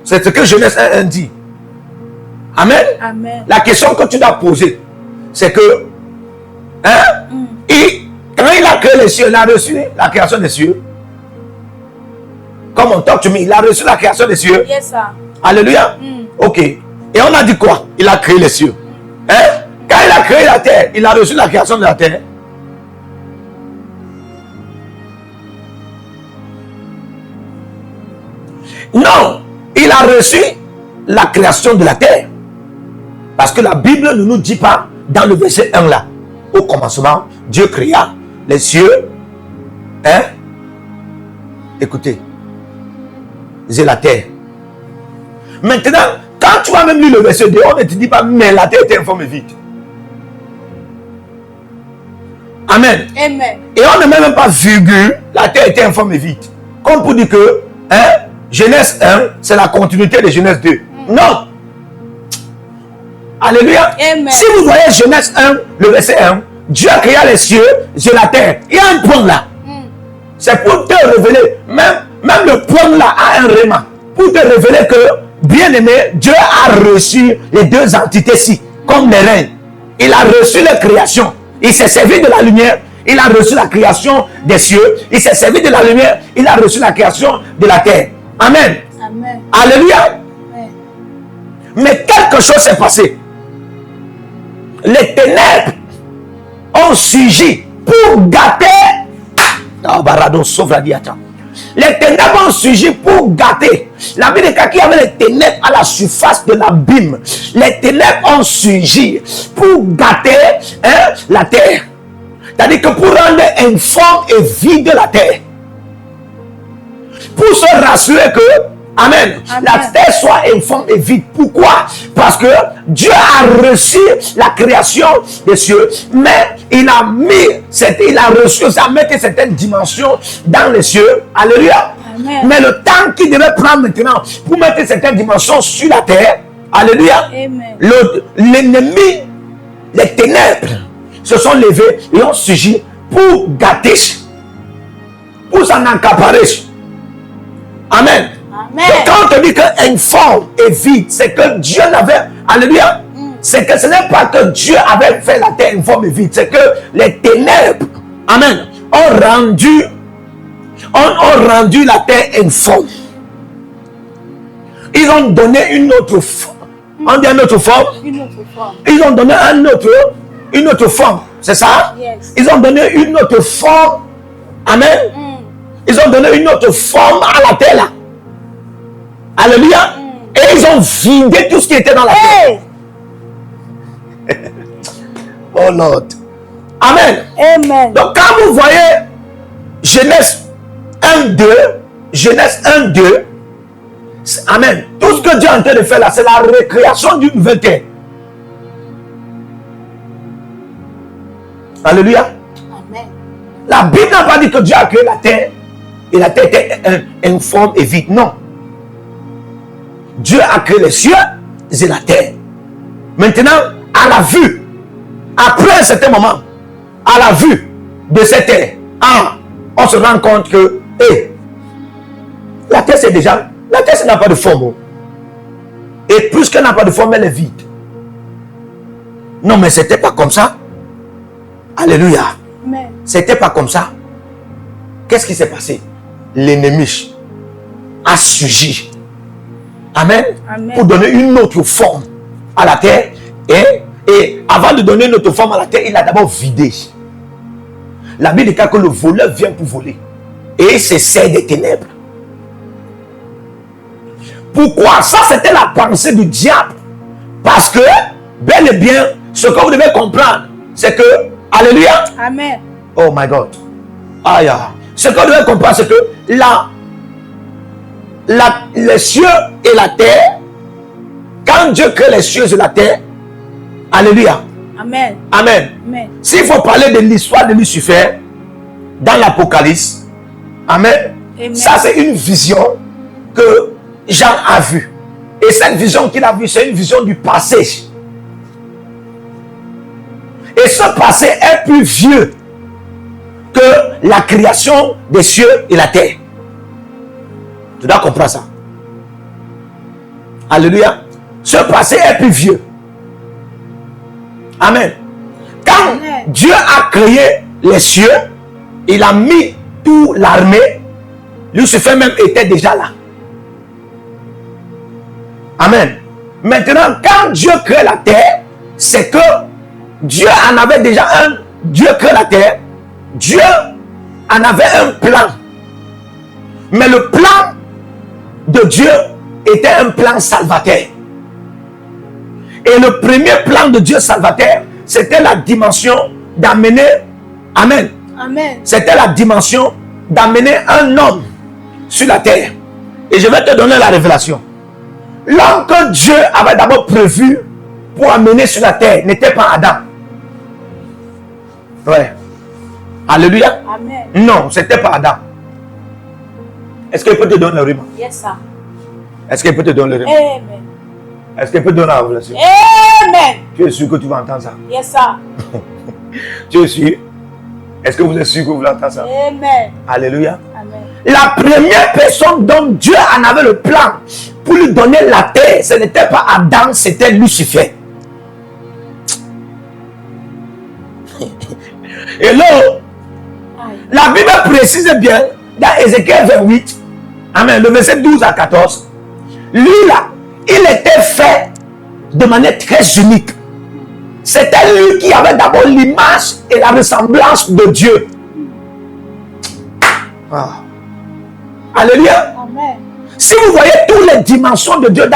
C'est ce que Genèse 1 dit. Amen. La question que tu dois poser, c'est que quand il a créé les cieux, il a reçu la création des cieux. Comme on talk to me, il a reçu la création des cieux. Yes, sir. Alléluia. Ok. Et on a dit quoi? Il a créé les cieux. Quand il a créé la terre, il a reçu la création de la terre. Non, il a reçu la création de la terre. Parce que la Bible ne nous dit pas, dans le verset 1 là, au commencement, Dieu créa les cieux. Hein? Écoutez, c'est la terre. Maintenant, quand tu vas même lire le verset 2, on ne te dit pas, mais la terre était informe et vide. Amen. Amen. Et on ne met même pas virgule, la terre était informe et vide. Comme pour dire que, hein, Genèse 1, c'est la continuité de Genèse 2. Non. Alléluia. Amen. Si vous voyez Genèse 1, le verset 1, Dieu a créé les cieux et la terre. Il y a un point là. C'est pour te révéler, même le point là a un réma. Pour te révéler que, bien aimé, Dieu a reçu les deux entités-ci, comme les reins. Il a reçu la création. Il s'est servi de la lumière. Il a reçu la création des cieux. Il s'est servi de la lumière. Il a reçu la création de la terre. Amen. Amen. Alléluia. Amen. Mais quelque chose s'est passé. Les ténèbres ont surgi pour gâter. Oh, Barado, sauve la diata. Les ténèbres ont surgi pour gâter. La Bible dit qu'il y avait les ténèbres à la surface de l'abîme. Les ténèbres ont surgi pour gâter, hein, la terre. C'est-à-dire que pour rendre informe et vide la terre. Pour se rassurer que, amen, Amen, la terre soit informe et vide. Pourquoi? Parce que Dieu a reçu la création des cieux, mais il a reçu, ça a mis certaines dimensions dans les cieux. Alléluia. Amen. Mais le temps qu'il devait prendre maintenant pour mettre certaines dimensions sur la terre, alléluia, Amen. l'ennemi, les ténèbres se sont levés et ont surgi pour gâter, pour s'en accaparer. Amen. Amen. Donc quand on te dit que informe et vide, c'est que Dieu n'avait, alléluia, c'est que ce n'est pas que Dieu avait fait la terre informe et vide, c'est que les ténèbres, amen, ont rendu la terre informe. Ils ont donné une autre forme. On dit une autre forme. Une autre forme. Ils ont donné une autre forme. C'est ça? Yes. Ils ont donné une autre forme. Amen. Ils ont donné une autre forme à la terre là. Alléluia. Et ils ont vidé tout ce qui était dans la terre. Oh Lord. Amen. Amen. Donc quand vous voyez Genèse 1-2, Genèse 1-2, amen. Tout ce que Dieu est en train de faire là, c'est la récréation d'une nouvelle terre. Alléluia. Amen. La Bible n'a pas dit que Dieu a créé la terre et la terre était informe et vide. Non. Dieu a créé les cieux et la terre. Maintenant, à la vue, après un certain moment, à la vue de cette terre, on se rend compte que la terre c'est déjà, la terre ça n'a pas de forme. Et puisqu'elle n'a pas de forme, elle est vide. Non, mais c'était pas comme ça. Alléluia. Amen. C'était pas comme ça. Qu'est-ce qui s'est passé? L'ennemi a surgi. Amen. Amen. Pour donner une autre forme à la terre. Et avant de donner une autre forme à la terre, il a d'abord vidé. La Bible dit que le voleur vient pour voler. Et il se sert des ténèbres. Pourquoi? Ça, c'était la pensée du diable. Parce que, bel et bien, ce que vous devez comprendre, c'est que, alléluia. Amen. Oh my God. Aïe. Ce que vous devez comprendre, c'est que les cieux et la terre, quand Dieu crée les cieux et la terre, alléluia. Amen. Amen. Amen. S'il faut parler de l'histoire de Lucifer dans l'Apocalypse, amen. Amen. Ça, c'est une vision que Jean a vue. Et cette vision qu'il a vue, c'est une vision du passé. Et ce passé est plus vieux que la création des cieux et la terre. Tu dois comprendre ça. Alléluia. Ce passé est plus vieux. Amen. Quand Amen. Dieu a créé les cieux, il a mis toute l'armée. Lucifer même était déjà là. Amen. Maintenant, quand Dieu crée la terre, c'est que Dieu en avait déjà un. Dieu crée la terre. Dieu en avait un plan. Mais le plan de Dieu était un plan salvateur. Et le premier plan de Dieu salvateur, c'était la dimension d'amener, amen. Amen. C'était la dimension d'amener un homme sur la terre. Et je vais te donner la révélation. L'homme que Dieu avait d'abord prévu pour amener sur la terre n'était pas Adam. Ouais. Alléluia. Amen. Non, c'était pas Adam. Est-ce qu'il peut te donner le rime? Yes, sir. Est-ce qu'il peut te donner le rime? Amen. Est-ce qu'il peut te donner la révélation? Amen. Tu es sûr que tu vas entendre ça? Yes, sir. Tu es sûr? Est-ce que vous êtes sûr que vous voulez entendre ça? Amen. Alléluia. Amen. La première personne dont Dieu en avait le plan pour lui donner la terre, ce n'était pas Adam, c'était Lucifer. Et là, la Bible précise bien, dans Ézéchiel 28, amen, le verset 12 à 14, lui là, il était fait de manière très unique. C'était lui qui avait d'abord l'image et la ressemblance de Dieu. Ah. Alléluia. Amen. Si vous voyez toutes les dimensions de Dieu,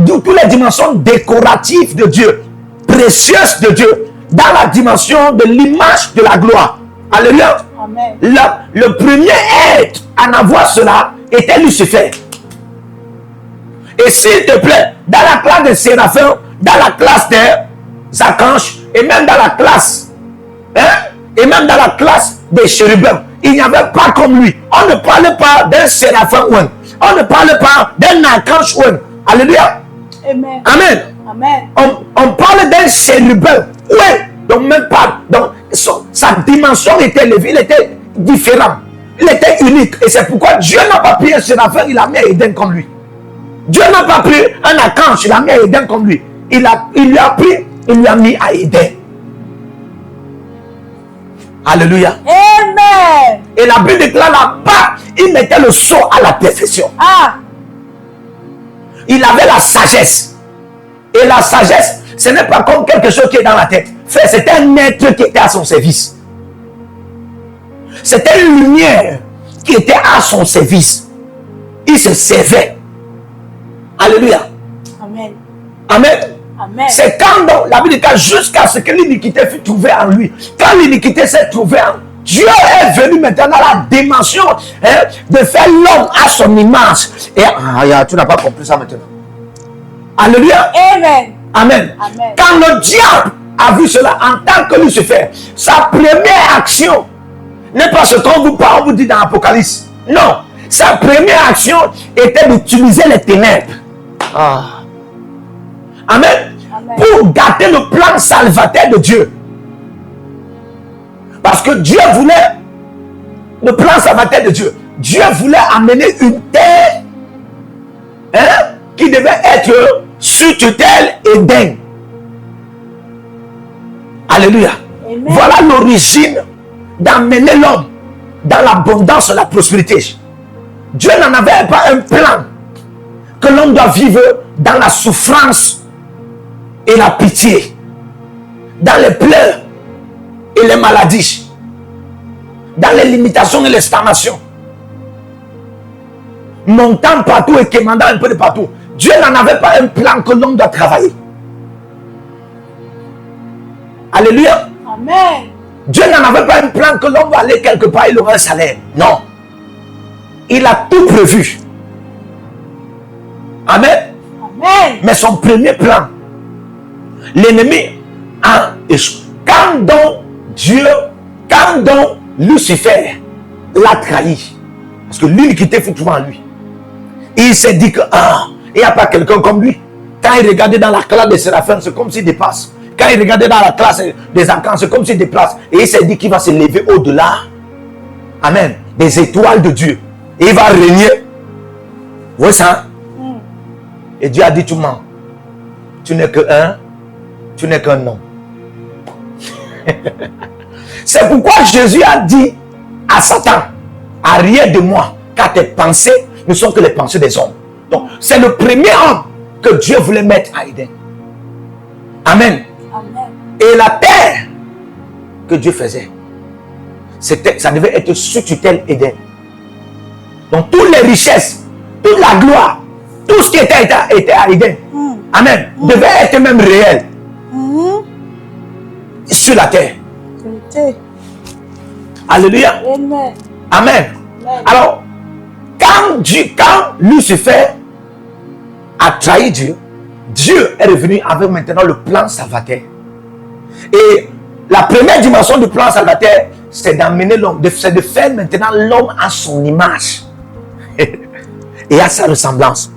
toutes les dimensions décoratives de Dieu, précieuses de Dieu, dans la dimension de l'image de la gloire. Alléluia. Amen. Le premier être à en avoir cela était Lucifer. Et s'il te plaît, dans la classe des séraphins, dans la classe des archanges, et même dans la classe, et même dans la classe des chérubins, il n'y avait pas comme lui. On ne parlait pas d'un séraphin ou un. On ne parlait pas d'un archange ou un. Alléluia. Amen. Amen. Amen. On parle d'un chérubin. Oui. Donc même pas. Donc sa dimension était élevée. Il était différent. Il était unique. Et c'est pourquoi Dieu n'a pas pris un séraphin. Il a mis à Éden comme lui. Dieu n'a pas pris un archange. Il a mis à Éden comme lui. Il lui a pris. Il lui a mis à Éden. Alléluia. Amen. Et la Bible déclare là-bas, il mettait le sceau à la perfection. Ah. Il avait la sagesse. Et la sagesse, ce n'est pas comme quelque chose qui est dans la tête. C'était un être qui était à son service. C'était une lumière qui était à son service. Il se servait. Alléluia. Amen. Amen. Amen. C'est quand donc, la Bible dit jusqu'à ce que l'iniquité fut trouvée en lui. Quand l'iniquité s'est trouvée en lui, Dieu est venu maintenant dans la dimension de faire l'homme à son image. Et tu n'as pas compris ça maintenant. Alléluia. Amen. Amen. Amen. Quand le diable a vu cela en tant que Lucifer, sa première action n'est pas ce qu'on vous dit dans l'Apocalypse. Non. Sa première action était d'utiliser les ténèbres. Ah. Amen. Amen. Pour gâter le plan salvateur de Dieu. Parce que Dieu voulait, le plan salvateur de Dieu, Dieu voulait amener une terre qui devait être sous tutelle Éden. Alléluia. Amen. Voilà l'origine d'amener l'homme dans l'abondance et la prospérité. Dieu n'en avait pas un plan que l'homme doit vivre dans la souffrance et la pitié, dans les pleurs et les maladies, dans les limitations et les stagnations, montant partout et quémandant un peu de partout. Dieu n'en avait pas un plan que l'homme doit travailler. Alléluia. Amen. Dieu n'en avait pas un plan que l'homme va aller quelque part, il aura un salaire. Non. Il a tout prévu. Amen. Amen. Mais son premier plan, l'ennemi a échoué. Quand donc Lucifer l'a trahi, parce que l'iniquité fut trouvée en lui, il s'est dit que il n'y a pas quelqu'un comme lui. Quand il regardait dans la classe des séraphins, c'est comme s'il dépasse. Quand il regardait dans la classe des archanges, c'est comme s'il déplace. Et il s'est dit qu'il va se lever au-delà, amen, des étoiles de Dieu. Et il va régner. Vous voyez ça? Et Dieu a dit, tu mens. Tu n'es qu'un homme. C'est pourquoi Jésus a dit à Satan, arrière de moi, car tes pensées ne sont que les pensées des hommes. Donc, c'est le premier homme que Dieu voulait mettre à Éden. Amen. Amen. Et la terre que Dieu faisait, ça devait être sous tutelle Éden. Donc toutes les richesses, toute la gloire, tout ce qui était à Éden, amen, devait être même réel sur la terre. Alléluia. Amen. Amen. Alors, quand Lucifer a trahi Dieu, Dieu est revenu avec maintenant le plan salvateur. Et la première dimension du plan salvateur, c'est d'amener l'homme, c'est de faire maintenant l'homme à son image et à sa ressemblance.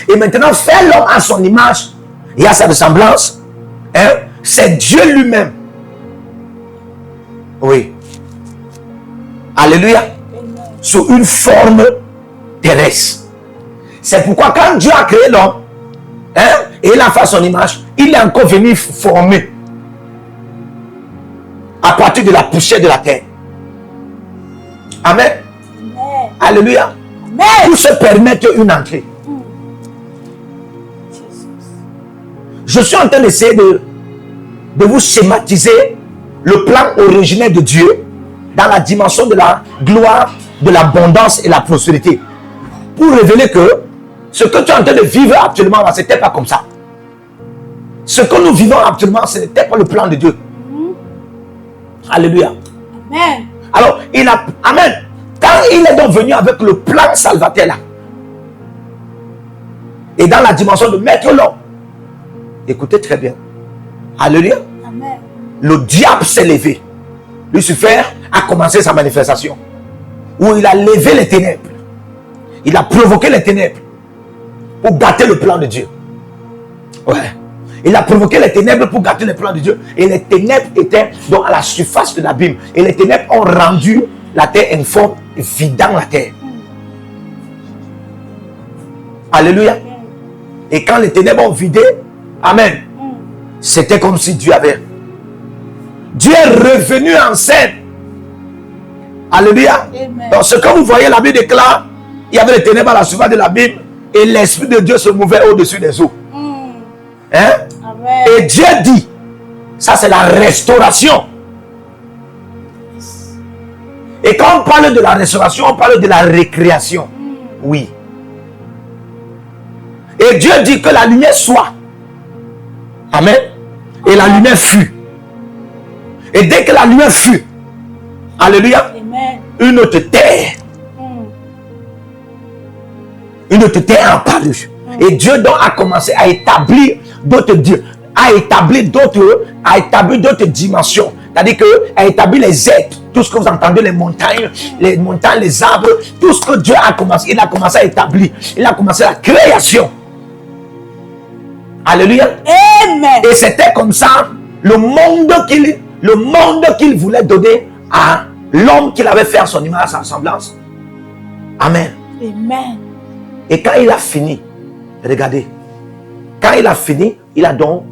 Et maintenant, faire l'homme à son image et à sa ressemblance, hein, c'est Dieu lui-même. Oui. Alléluia. Sous une forme terrestre. C'est pourquoi quand Dieu a créé l'homme, hein, et il a fait son image, il est encore venu former à partir de la poussière de la terre. Amen. Amen. Alléluia. Amen. Pour se permettre une entrée. Je suis en train d'essayer de vous schématiser le plan originel de Dieu dans la dimension de la gloire, de l'abondance et la prospérité. Pour révéler que ce que tu es en train de vivre actuellement, ce n'était pas comme ça. Ce que nous vivons actuellement, ce n'était pas le plan de Dieu. Alléluia. Amen. Alors, amen. Quand il est donc venu avec le plan salvateur là, et dans la dimension de mettre l'homme, écoutez très bien. Alléluia. Amen. Le diable s'est levé. Lucifer a commencé sa manifestation. Où il a levé les ténèbres. Il a provoqué les ténèbres pour gâter le plan de Dieu. Ouais. Il a provoqué les ténèbres pour gâter le plan de Dieu. Et les ténèbres étaient donc à la surface de l'abîme. Et les ténèbres ont rendu la terre informe, vidant la terre. Alléluia. Et quand les ténèbres ont vidé, amen, c'était comme si Dieu avait... Dieu est revenu en scène. Alléluia. Amen. Donc ce que vous voyez, la Bible déclare, il y avait les ténèbres à la surface de la Bible et l'Esprit de Dieu se mouvait au-dessus des eaux. Hein? Amen. Et Dieu dit, ça c'est la restauration. Et quand on parle de la restauration, on parle de la récréation. Oui. Et Dieu dit que la lumière soit. Amen. Et la lumière fut. Et dès que la lumière fut, alléluia, Amen. une autre terre. Une autre terre a apparu. Et Dieu donc a commencé à établir d'autres dieux, à établir d'autres dimensions. C'est-à-dire qu'à établir les êtres, tout ce que vous entendez, les montagnes, les arbres, tout ce que Dieu a commencé, il a commencé à établir. Il a commencé la création. Alléluia. Amen. Et c'était comme ça le monde qu'il voulait donner à l'homme qu'il avait fait à son image, à sa semblance. Amen. Amen. Et quand il a fini, regardez, quand il a fini, il a donc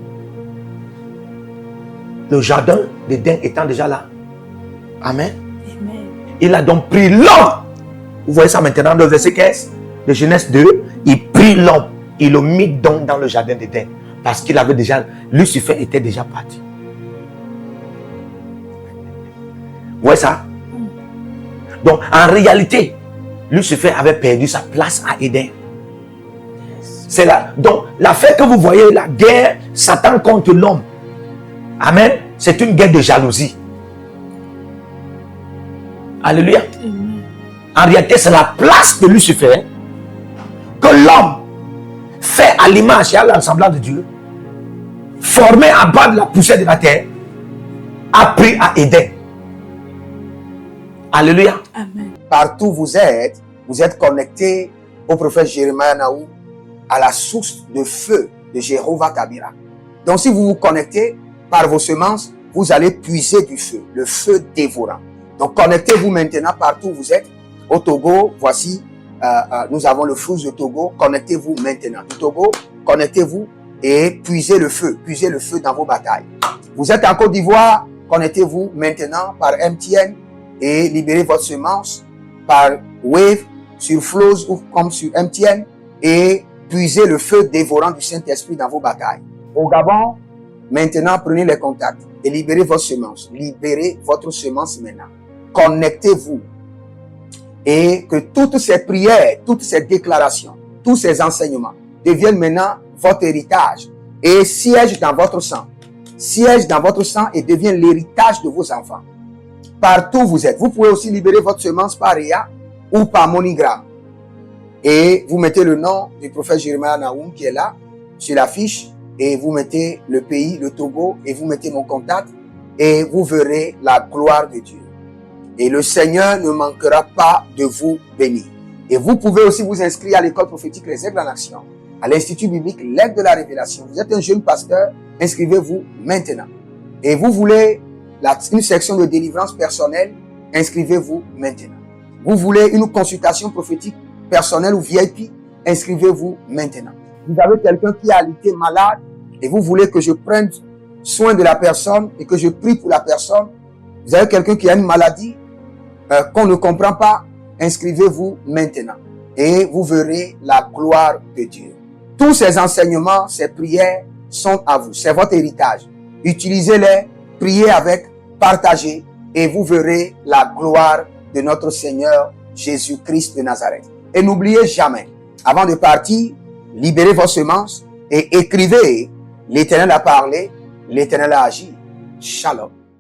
le jardin d'Éden étant déjà là. Amen. Amen. Il a donc pris l'homme. Vous voyez ça maintenant, le verset 15 de Genèse 2. Il prit l'homme. Il le mit donc dans le jardin d'Éden. Parce qu'il avait déjà, Lucifer était déjà parti. Vous voyez ça? Donc en réalité, Lucifer avait perdu sa place à Éden. C'est là. Donc l'affaire que vous voyez, la guerre Satan contre l'homme. Amen. C'est une guerre de jalousie. Alléluia. En réalité, c'est la place de Lucifer que l'homme fait à l'image et à l'ensemblage de Dieu, formé à bas de la poussière de la terre, a pris à Éden. Alléluia. Amen. Partout où vous êtes connectés au prophète Jérémie Naou, à la source de feu de Jéhovah Tabira. Donc si vous vous connectez par vos semences, vous allez puiser du feu, le feu dévorant. Donc connectez-vous maintenant partout où vous êtes. Au Togo, voici, nous avons le flux de Togo. Connectez-vous maintenant. Du Togo, connectez-vous et puisez le feu dans vos batailles. Vous êtes en Côte d'Ivoire, connectez-vous maintenant par MTN et libérez votre semence par Wave sur Flows ou comme sur MTN et puisez le feu dévorant du Saint-Esprit dans vos batailles. Au Gabon, Maintenant, prenez les contacts et libérez votre semence. Libérez votre semence maintenant. Connectez-vous. Et que toutes ces prières, toutes ces déclarations, tous ces enseignements deviennent maintenant votre héritage et siègent dans votre sang. Siègent dans votre sang et deviennent l'héritage de vos enfants. Partout où vous êtes. Vous pouvez aussi libérer votre semence par Réa ou par MoneyGram. Et vous mettez le nom du prophète Jeremiah Naoum qui est là, sur la fiche, et vous mettez le pays, le Togo, et vous mettez mon contact, et vous verrez la gloire de Dieu. Et le Seigneur ne manquera pas de vous bénir. Et vous pouvez aussi vous inscrire à l'école prophétique Les Aigles en Action, à l'Institut biblique L'Aigle de la Révélation. Vous êtes un jeune pasteur, inscrivez-vous maintenant. Et vous voulez une section de délivrance personnelle, inscrivez-vous maintenant. Vous voulez une consultation prophétique personnelle ou VIP, inscrivez-vous maintenant. Vous avez quelqu'un qui a été malade et vous voulez que je prenne soin de la personne et que je prie pour la personne. Vous avez quelqu'un qui a une maladie qu'on ne comprend pas, inscrivez-vous maintenant et vous verrez la gloire de Dieu. Tous ces enseignements, ces prières sont à vous. C'est votre héritage. Utilisez-les, priez avec, partagez et vous verrez la gloire de notre Seigneur Jésus-Christ de Nazareth. Et n'oubliez jamais, avant de partir, libérez vos semences et écrivez, l'Éternel a parlé, l'Éternel a agi. Shalom.